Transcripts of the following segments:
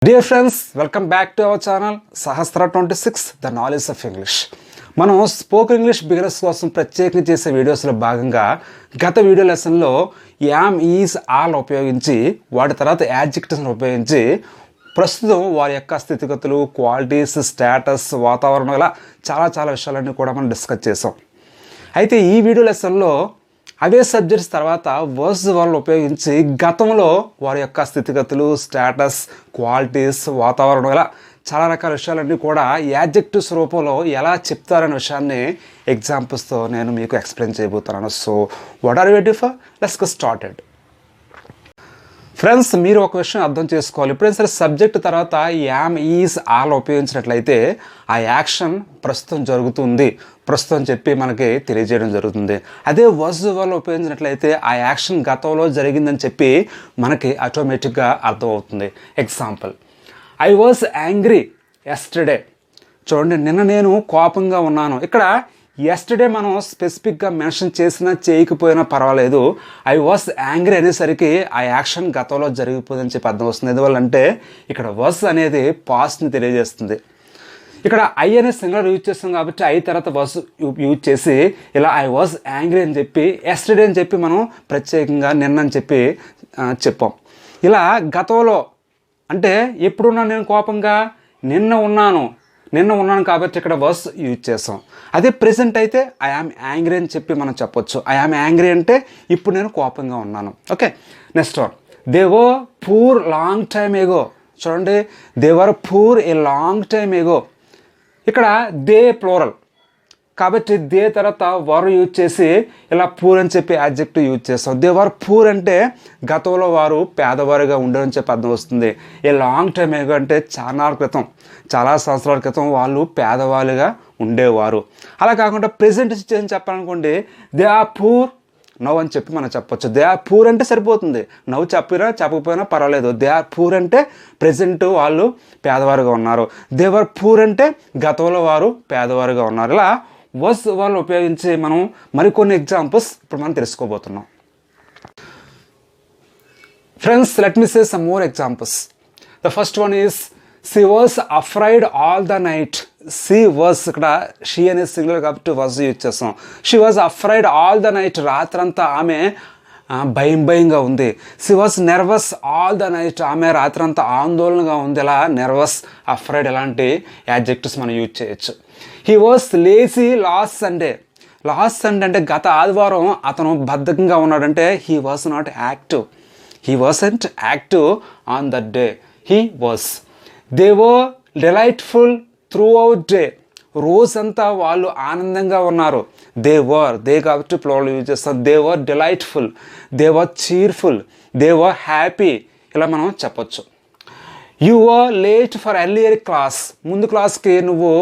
Dear friends, welcome back to our channel Sahastra 26 The Knowledge of English. మనం spoken English beginners కోసం ప్రత్యేకంగా చేసే వీడియోస్లో భాగంగా గత వీడియో లెసన్లో యామ్ ఈజ్ ఆల్ ఉపయోగించి వాటి తర్వాత యాడ్జెక్టివ్స్ని ఉపయోగించి ప్రస్తుతం వారి యొక్క స్థితిగతులు, క్వాలిటీస్, స్టేటస్, వాతావరణం ఇలా చాలా విషయాలన్నీ కూడా మనం డిస్కస్ చేసాం. అయితే ఈ వీడియో లెసన్లో అవే సబ్జెక్ట్స్ తర్వాత వర్స్ వాళ్ళు ఉపయోగించి గతంలో వారి యొక్క స్థితిగతులు, స్టేటస్, క్వాలిటీస్, వాతావరణం ఇలా చాలా రకాల విషయాలన్నీ కూడా యాడ్జెక్టివ్స్ రూపంలో ఎలా చెప్తారనే విషయాన్ని ఎగ్జాంపుల్స్తో నేను మీకు ఎక్స్ప్లెయిన్ చేయబోతున్నాను. So what are waiting for? Let's get started. Friends, మీరు ఒక విషయం అర్థం చేసుకోవాలి. ఎప్పుడైనా సరే సబ్జెక్ట్ తర్వాత యామ్, ఈజ్, ఆల్ ఉపయోగించినట్లయితే ఆ యాక్షన్ ప్రస్తుతం జరుగుతుంది, ప్రస్తుతం చెప్పి మనకి తెలియజేయడం జరుగుతుంది. అదే వర్స్ వాళ్ళు ఉపయోగించినట్లయితే ఆ యాక్షన్ గతంలో జరిగిందని చెప్పి మనకి ఆటోమేటిక్గా అర్థమవుతుంది. Example, I was angry yesterday. చూడండి, నిన్న నేను కోపంగా ఉన్నాను. ఇక్కడ ఎస్టర్డే మనం స్పెసిఫిక్గా మెన్షన్ చేసినా చేయకపోయినా పర్వాలేదు. ఐ వాజ్ యాంగ్రీ అనేసరికి ఆ యాక్షన్ గతంలో జరిగిపోయిందని చెప్పి అర్థం వస్తుంది. ఎందువల్లంటే ఇక్కడ వాజ్ అనేది పాస్ట్ని తెలియజేస్తుంది. ఇక్కడ ఐ అనే సింగులర్ యూజ్ చేస్తాం కాబట్టి ఐ తర్వాత వాజ్ యూజ్ చేసి ఇలా ఐ వాజ్ యాంగ్రీ అని చెప్పి ఎస్టర్డే అని చెప్పి మనం ప్రత్యేకంగా నిన్న అని చెప్పి చెప్పాం. ఇలా గతంలో అంటే ఎప్పుడున్నాను నేను కోపంగా? నిన్న ఉన్నాను కాబట్టి ఇక్కడ వాజ్ యూజ్ చేస్తాం. అదే ప్రెజెంట్ అయితే ఐ యామ్ యాంగ్రీ అని చెప్పి మనం చెప్పొచ్చు. ఐ యామ్ యాంగ్రీ అంటే ఇప్పుడు నేను కోపంగా ఉన్నాను. Okay, next one, they were poor long time ago. చూడండి, they were poor a long time ago. ఇక్కడ దే ప్లూరల్ కాబట్టి దే తర్వాత వర్ యూజ్ చేసి ఇలా పూర్ అని చెప్పి యాడ్జెక్టివ్ యూజ్ చేస్తాం. దే వర్ పూర్ అంటే గతంలో వారు పేదవారుగా ఉండరని చెప్పి అర్థం వస్తుంది. ఏ లాంగ్ టైమ్ ఎగో అంటే చాలా సంవత్సరాల క్రితం వాళ్ళు పేదవాళ్ళుగా ఉండేవారు. అలా కాకుండా ప్రెజెంట్ సిచ్యువేషన్ చెప్పాలనుకోండి, దే ఆర్ పూర్ నవ్ అని చెప్పి మనం చెప్పొచ్చు. దే ఆర్ పూర్ అంటే సరిపోతుంది, నవ్వు చెప్పకపోయినా పర్వాలేదు. దే ఆర్ పూర్ అంటే ప్రెజెంట్ వాళ్ళు పేదవారుగా ఉన్నారు. దే వర్ పూర్ అంటే గతంలో వారు పేదవారుగా ఉన్నారు. ఇలా వాజ్ వాళ్ళు ఉపయోగించి మనం మరికొన్ని ఎగ్జాంపుల్స్ ఇప్పుడు మనం తెలుసుకోబోతున్నాం. Friends, let me say some more examples. The first one is she was afraid all the night. she was ఇక్కడ షీ అనే సింగులర్ కాబట్టి వాజ్ యూజ్ చేస్తాం. she was afraid all the night. రాత్రంతా ఆమె భయంగా ఉంది. she was nervous all the night. ఆమె రాత్రంతా ఆందోళనగా ఉంది. ఇలా నెర్వస్, అఫ్రైడ్ ఇలాంటి యాడ్జెక్టివ్స్ మనం యూజ్ చేయొచ్చు. he was lazy last Sunday. Last Sunday అంటే గత ఆదివారం అతను బద్ధకంగా ఉన్నాడంటే he was not active. he wasn't active on that day. he was. They were delightful through out day. రోజంతా వాళ్ళు ఆనందంగా ఉన్నారు. దే కాబట్టి ప్లూరల్ యూజ్ చేస్తాం. They were delightful, they were cheerful, they were happy ఇలా మనం చెప్పొచ్చు. You were late for earlier class. ముందు క్లాస్కి నువ్వు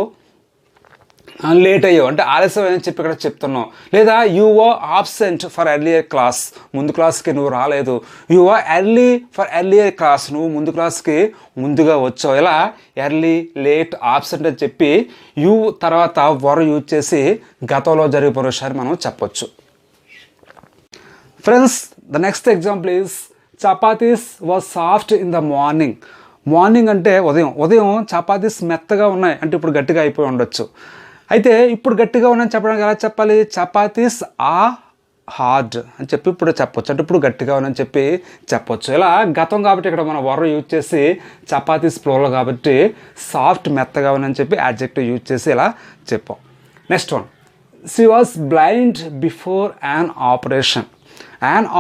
లేట్ అయ్యావు అంటే ఆలస్యం అని చెప్పి ఇక్కడ చెప్తున్నావు. లేదా you were absent for earlier class. ముందు క్లాస్కి నువ్వు రాలేదు. You were early for earlier class. నువ్వు ముందు క్లాస్కి ముందుగా వచ్చావు. ఇలా ఎర్లీ, లేట్, ఆబ్సెంట్ అని చెప్పి యు తర్వాత వర్ యూజ్ చేసి గతంలో జరిగిపోయిన విషయాన్ని మనం చెప్పొచ్చు. Friends, the next example is chapatis was soft in the morning. Morning అంటే ఉదయం చపాతీస్ మెత్తగా ఉన్నాయి అంటే ఇప్పుడు గట్టిగా అయిపోయి ఉండొచ్చు. అయితే ఇప్పుడు గట్టిగా ఉన్నాయని చెప్పడానికి ఎలా చెప్పాలి? చపాతీస్ ఆ హార్డ్ అని చెప్పి ఇప్పుడు చెప్పొచ్చు. అంటే ఇప్పుడు గట్టిగా ఉన్నాయని చెప్పి చెప్పొచ్చు. ఇలా గతం కాబట్టి ఇక్కడ మనం వర్ యూజ్ చేసి చపాతీస్ ప్లూరల్ కాబట్టి సాఫ్ట్ మెత్తగా ఉన్నాయని చెప్పి యాడ్జెక్టివ్ యూజ్ చేసి ఇలా చెప్పాం. Next one, she was blind before an operation.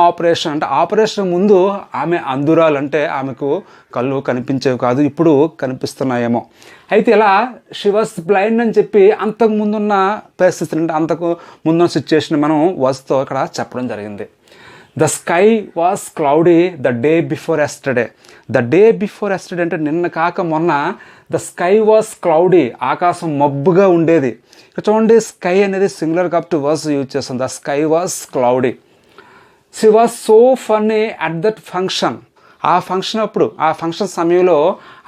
Operation అంటే ఆపరేషన్ ముందు ఆమె అంధురాలంటే ఆమెకు కళ్ళు కనిపించేవి కాదు, ఇప్పుడు కనిపిస్తున్నాయేమో. అయితే ఇలా షీ వాజ్ బ్లైండ్ అని చెప్పి అంతకు ముందున్న పరిస్థితి అంటే అంతకు ముందున్న సిచ్యుయేషన్ మనం వాజ్తో ఇక్కడ చెప్పడం జరిగింది. The sky was cloudy the day before yesterday. The day before yesterday అంటే నిన్న కాక మొన్న ద స్కై వాజ్ క్లౌడీ, ఆకాశం మబ్బుగా ఉండేది. ఇక్కడ చూడండి, స్కై అనేది సింగులర్ కాబట్టి వాజ్ యూజ్ చేస్తాం. The sky was cloudy. She was so funny at that function. ఆ ఫంక్షన్ సమయంలో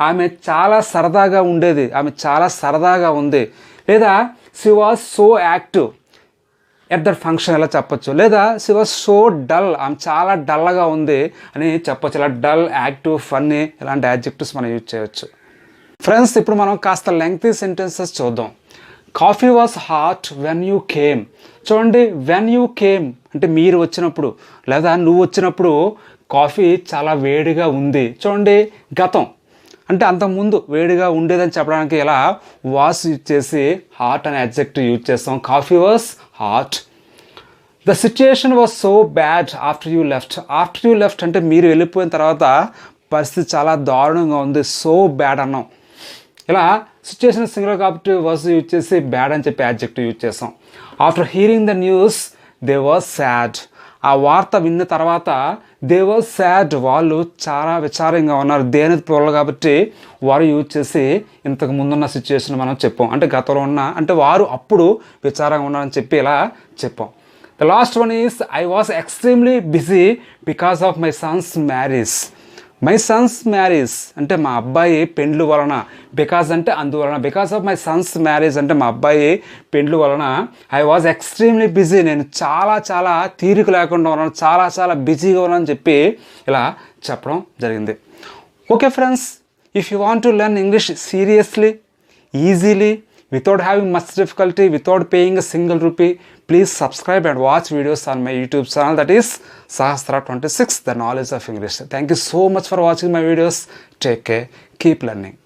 ఆమె చాలా సరదాగా ఉండేది, ఆమె చాలా సరదాగా ఉంది. లేదా she was so active. At that function ఎలా చెప్పొచ్చు, లేదా షీ వాజ్ సో డల్, ఆమె చాలా డల్గా ఉంది అని చెప్పొచ్చు. ఇలా డల్, యాక్టివ్, ఫన్నీ ఇలాంటి యాడ్జెక్టివ్స్ మనం యూజ్ చేయొచ్చు. ఫ్రెండ్స్, ఇప్పుడు మనం కాస్త లెంగ్తీ సెంటెన్సెస్ చూద్దాం. Coffee was hot when you came. చూడండి, వెన్ యూ కేమ్ అంటే మీరు వచ్చినప్పుడు లేదా నువ్వు వచ్చినప్పుడు కాఫీ చాలా వేడిగా ఉంది. చూడండి, గతం అంటే అంతకుముందు వేడిగా ఉండేదని చెప్పడానికి ఇలా వాస్ యూజ్ చేసి హాట్ అనే అడ్జెక్టివ్ యూజ్ చేస్తాం. Coffee was hot. The situation was so bad after you left. After you left అంటే మీరు వెళ్ళిపోయిన తర్వాత పరిస్థితి చాలా దారుణంగా ఉంది. సో బ్యాడ్ అన్నాం. ఇలా సిచ్యుయేషన్ సింగులర్ కాబట్టి వాజ్ యూజ్ చేసి బ్యాడ్ అని చెప్పి అడ్జెక్టివ్ యూజ్ చేస్తాం. After hearing the news they was sad. ఆ వార్త విన్న తర్వాత దే వాజ్ సాడ్, వాళ్ళు చాలా విచారంగా ఉన్నారు. దేని ప్లూరల్ కాబట్టి వారు యూజ్ చేసి ఇంతకు ముందున్న సిచ్యుయేషన్ మనం చెప్పాం. అంటే గతంలో ఉన్న అంటే వారు అప్పుడు విచారంగా ఉన్నారని చెప్పి ఇలా చెప్పాం. The last one is I was extremely busy because of my son's marriage. My son's marriage అంటే మా అబ్బాయి పెండ్లు వలన, బికాజ్ అంటే అందువలన, because of my son's marriage అంటే మా అబ్బాయి పెండ్లు వలన ఐ వాజ్ ఎక్స్ట్రీమ్లీ బిజీ, నేను చాలా తీరిక లేకుండా ఉన్నాను, చాలా బిజీగా ఉన్నాను అని చెప్పి ఇలా చెప్పడం జరిగింది. Okay friends, if you want to learn English seriously, easily, without having much difficulty, without paying a single rupee, please subscribe and watch videos on my YouTube channel, that is Sahastra 26, the knowledge of English. Thank you so much for watching my videos. Take care, keep learning.